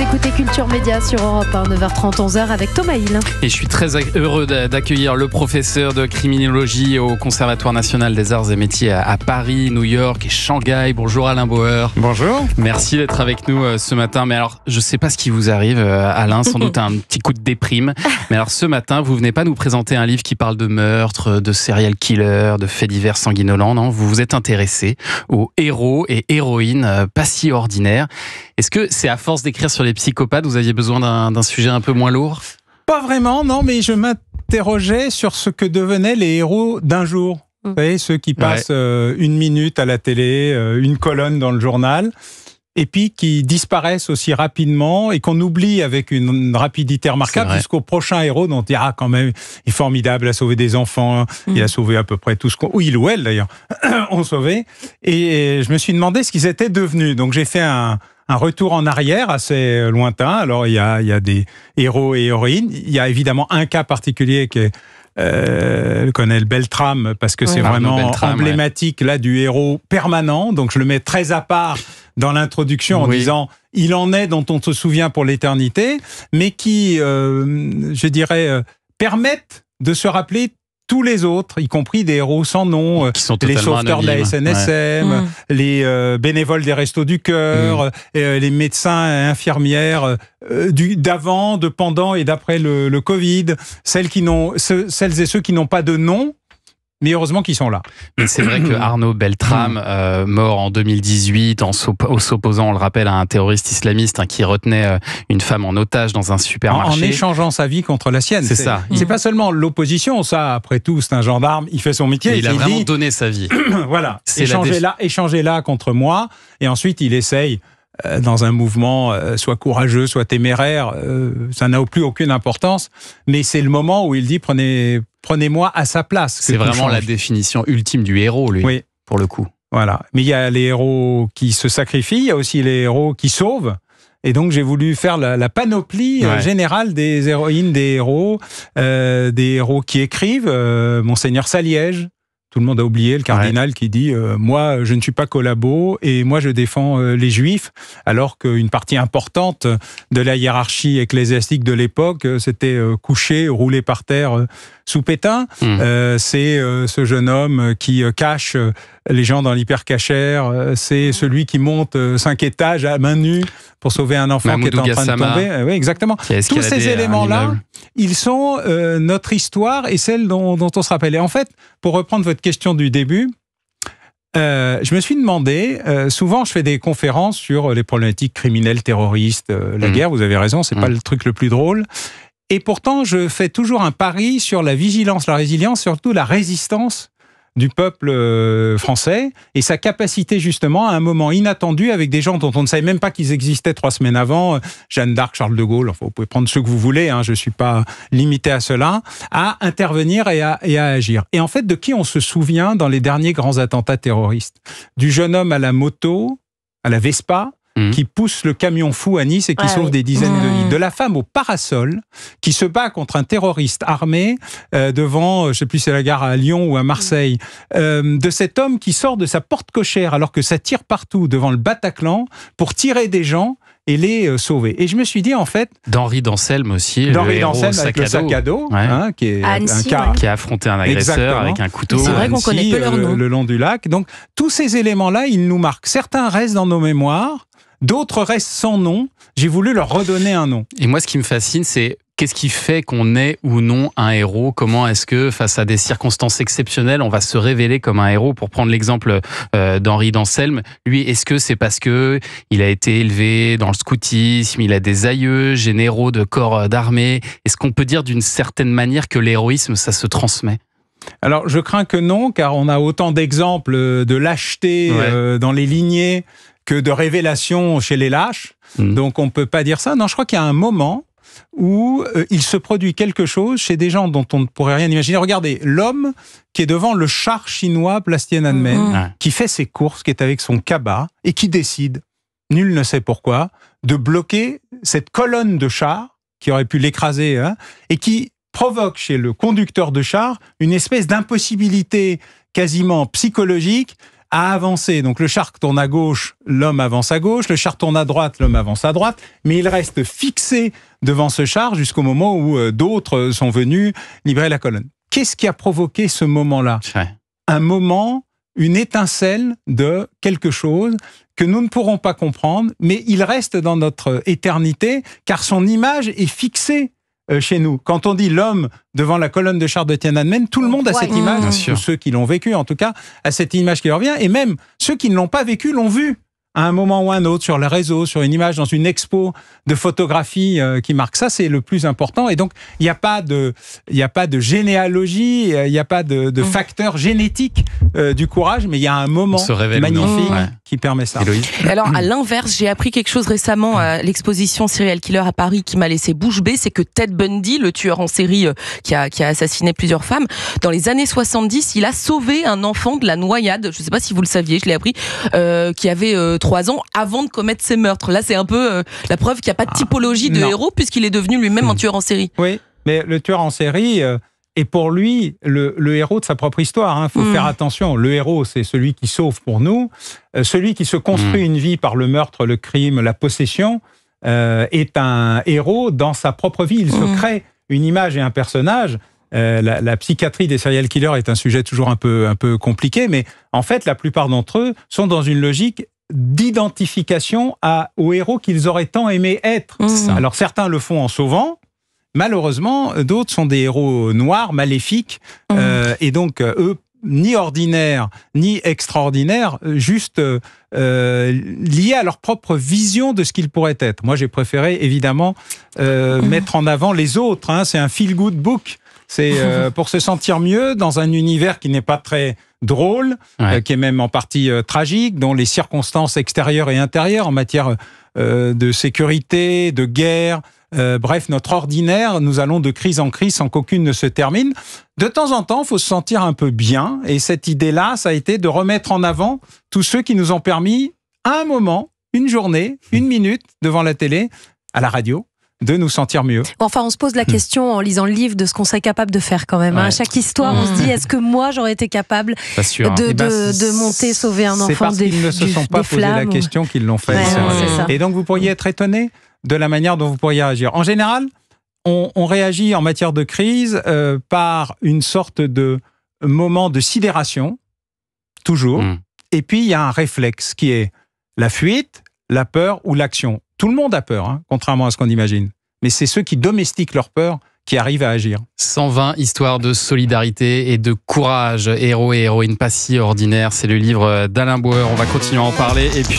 Vous écoutez Culture Média sur Europe 1, 9h30, 11h avec Thomas Hill. Et je suis très heureux d'accueillir le professeur de criminologie au Conservatoire national des arts et métiers à Paris, New York et Shanghai. Bonjour Alain Bauer. Bonjour. Merci d'être avec nous ce matin. Mais alors, je ne sais pas ce qui vous arrive, Alain, sans doute un petit coup de déprime. Mais alors, ce matin, vous venez pas nous présenter un livre qui parle de meurtre, de serial killer, de faits divers sanguinolents, non ? Vous vous êtes intéressé aux héros et héroïnes pas si ordinaires. Est-ce que c'est à force d'écrire sur les psychopathes, vous aviez besoin d'un sujet un peu moins lourd ? Pas vraiment, non, mais je m'interrogeais sur ce que devenaient les héros d'un jour. Vous savez, ceux qui passent une minute à la télé, une colonne dans le journal, et puis qui disparaissent aussi rapidement et qu'on oublie avec une rapidité remarquable jusqu'au prochain héros dont on dit « Ah, quand même, il est formidable, il a sauvé des enfants, il a sauvé à peu près tout ce qu'on... » Oui, il ou elle, d'ailleurs, ont sauvé. Et je me suis demandé ce qu'ils étaient devenus. Donc, j'ai fait un retour en arrière assez lointain. Alors, il y a des héros et héroïnes. Il y a évidemment un cas particulier qui est le colonel Beltrame, parce que c'est vraiment emblématique là du héros permanent. Donc, je le mets très à part dans l'introduction en disant « Il en est dont on se souvient pour l'éternité », mais qui, je dirais, permettent de se rappeler tous les autres, y compris des héros sans nom, les sauveteurs de la SNSM, les bénévoles des Restos du Cœur, les médecins et infirmières d'avant, de pendant et d'après le Covid, celles et ceux qui n'ont pas de nom, mais heureusement qu'ils sont là. Mais c'est vrai que Arnaud Beltrame, mort en 2018 en s'opposant, on le rappelle, à un terroriste islamiste qui retenait une femme en otage dans un supermarché. En échangeant sa vie contre la sienne. C'est ça. C'est pas seulement l'opposition, ça, après tout, c'est un gendarme, il fait son métier. Il a vraiment donné sa vie. Voilà, échangez là contre moi, et ensuite il essaye, dans un mouvement soit courageux, soit téméraire, ça n'a plus aucune importance, mais c'est le moment où il dit prenez-moi à sa place. C'est vraiment la définition ultime du héros, lui, pour le coup. Voilà, mais il y a les héros qui se sacrifient, il y a aussi les héros qui sauvent, et donc j'ai voulu faire la panoplie générale des héroïnes, des héros qui écrivent, Monseigneur Saliège. Tout le monde a oublié le cardinal qui dit « Moi, je ne suis pas collabo et moi, je défends les Juifs », alors qu'une partie importante de la hiérarchie ecclésiastique de l'époque s'était couchée, roulée par terre sous Pétain. C'est ce jeune homme qui cache les gens dans l'hypercachère. C'est celui qui monte 5 étages à main nue pour sauver un enfant Mahmoudou qui est en train de tomber. Oui, exactement. Tous ces éléments-là, ils sont notre histoire et celle dont on se rappelle. Et en fait, pour reprendre votre question du début, je me suis demandé, souvent je fais des conférences sur les problématiques criminelles, terroristes, la guerre, vous avez raison, c'est pas le truc le plus drôle. Et pourtant, je fais toujours un pari sur la vigilance, la résilience, surtout la résistance du peuple français et sa capacité justement à un moment inattendu avec des gens dont on ne savait même pas qu'ils existaient 3 semaines avant, Jeanne d'Arc, Charles de Gaulle, enfin, vous pouvez prendre ceux que vous voulez, je ne suis pas limité à cela, à intervenir et à agir. Et en fait, de qui on se souvient dans les derniers grands attentats terroristes ? Du jeune homme à la moto, à la Vespa, qui pousse le camion fou à Nice et qui sauve des dizaines de vies. De la femme au parasol, qui se bat contre un terroriste armé devant, je ne sais plus si c'est la gare à Lyon ou à Marseille, de cet homme qui sort de sa porte cochère alors que ça tire partout devant le Bataclan pour tirer des gens et les sauver. Et je me suis dit, en fait... d'Henri d'Anselme aussi, d'Henri d'Anselme avec le sac à dos, qui est Annecy, qui a affronté un agresseur avec un couteau. C'est vrai qu'on connaît peu leur nom. Le long du lac. Donc, tous ces éléments-là, ils nous marquent. Certains restent dans nos mémoires, d'autres restent sans nom. J'ai voulu leur redonner un nom. Et moi, ce qui me fascine, c'est qu'est-ce qui fait qu'on est ou non un héros ? Comment est-ce que, face à des circonstances exceptionnelles, on va se révéler comme un héros ? Pour prendre l'exemple d'Henri d'Anselme, lui, est-ce que c'est parce que il a été élevé dans le scoutisme, il a des aïeux généraux de corps d'armée ? Est-ce qu'on peut dire d'une certaine manière que l'héroïsme, ça se transmet ? Alors, je crains que non, car on a autant d'exemples de lâcheté dans les lignées que de révélations chez les lâches. Donc, on ne peut pas dire ça. Non, je crois qu'il y a un moment où il se produit quelque chose chez des gens dont on ne pourrait rien imaginer. Regardez, l'homme qui est devant le char chinois place Tiananmen, qui fait ses courses, qui est avec son cabas, et qui décide, nul ne sait pourquoi, de bloquer cette colonne de chars qui aurait pu l'écraser, et qui provoque chez le conducteur de char une espèce d'impossibilité quasiment psychologique à avancer. Donc le char tourne à gauche, l'homme avance à gauche, le char tourne à droite, l'homme avance à droite, mais il reste fixé devant ce char jusqu'au moment où d'autres sont venus libérer la colonne. Qu'est-ce qui a provoqué ce moment-là? Un moment, une étincelle de quelque chose que nous ne pourrons pas comprendre, mais il reste dans notre éternité, car son image est fixée chez nous. Quand on dit l'homme devant la colonne de chars de Tiananmen, tout le monde a cette image, ou ceux qui l'ont vécu en tout cas, a cette image qui leur vient, et même ceux qui ne l'ont pas vécu l'ont vu à un moment ou un autre, sur les réseaux, sur une image, dans une expo de photographie qui marque ça, c'est le plus important. Et donc, il n'y a pas de généalogie, il n'y a pas de facteur génétique du courage, mais il y a un moment magnifique qui permet ça. Héloïse. Alors, à l'inverse, j'ai appris quelque chose récemment à l'exposition Serial Killer à Paris qui m'a laissé bouche bée, c'est que Ted Bundy, le tueur en série qui a assassiné plusieurs femmes, dans les années 70, il a sauvé un enfant de la noyade, je ne sais pas si vous le saviez, je l'ai appris, qui avait 3 ans avant de commettre ses meurtres. Là, c'est un peu la preuve qu'il n'y a pas de typologie de héros puisqu'il est devenu lui-même un tueur en série. Oui, mais le tueur en série est pour lui le héros de sa propre histoire. Il faut faire attention. Le héros, c'est celui qui sauve pour nous. Celui qui se construit une vie par le meurtre, le crime, la possession, est un héros dans sa propre vie. Il se crée une image et un personnage. La psychiatrie des serial killers est un sujet toujours un peu compliqué, mais en fait, la plupart d'entre eux sont dans une logique d'identification aux héros qu'ils auraient tant aimé être. Alors certains le font en sauvant, malheureusement, d'autres sont des héros noirs, maléfiques, et donc eux, ni ordinaires, ni extraordinaires, juste liés à leur propre vision de ce qu'ils pourraient être. Moi, j'ai préféré, évidemment, mettre en avant les autres. C'est un feel-good book. C'est pour se sentir mieux dans un univers qui n'est pas très drôle, qui est même en partie tragique, dont les circonstances extérieures et intérieures en matière de sécurité, de guerre, bref, notre ordinaire, nous allons de crise en crise sans qu'aucune ne se termine. De temps en temps, il faut se sentir un peu bien, et cette idée-là, ça a été de remettre en avant tous ceux qui nous ont permis, à un moment, une journée, une minute, devant la télé, à la radio, de nous sentir mieux. Enfin, on se pose la question en lisant le livre de ce qu'on serait capable de faire quand même. À chaque histoire, on se dit, est-ce que moi, j'aurais été capable de monter, sauver un enfant des flammes? C'est parce qu'ils ne se sont pas posé la question qu'ils l'ont fait. Et donc, vous pourriez être étonné de la manière dont vous pourriez réagir. En général, on réagit en matière de crise par une sorte de moment de sidération, toujours. Et puis, il y a un réflexe qui est la fuite, la peur ou l'action. Tout le monde a peur, contrairement à ce qu'on imagine. Mais c'est ceux qui domestiquent leur peur qui arrivent à agir. 120 histoires de solidarité et de courage. Héros et héroïnes pas si ordinaires. C'est le livre d'Alain Bauer. On va continuer à en parler. Et puis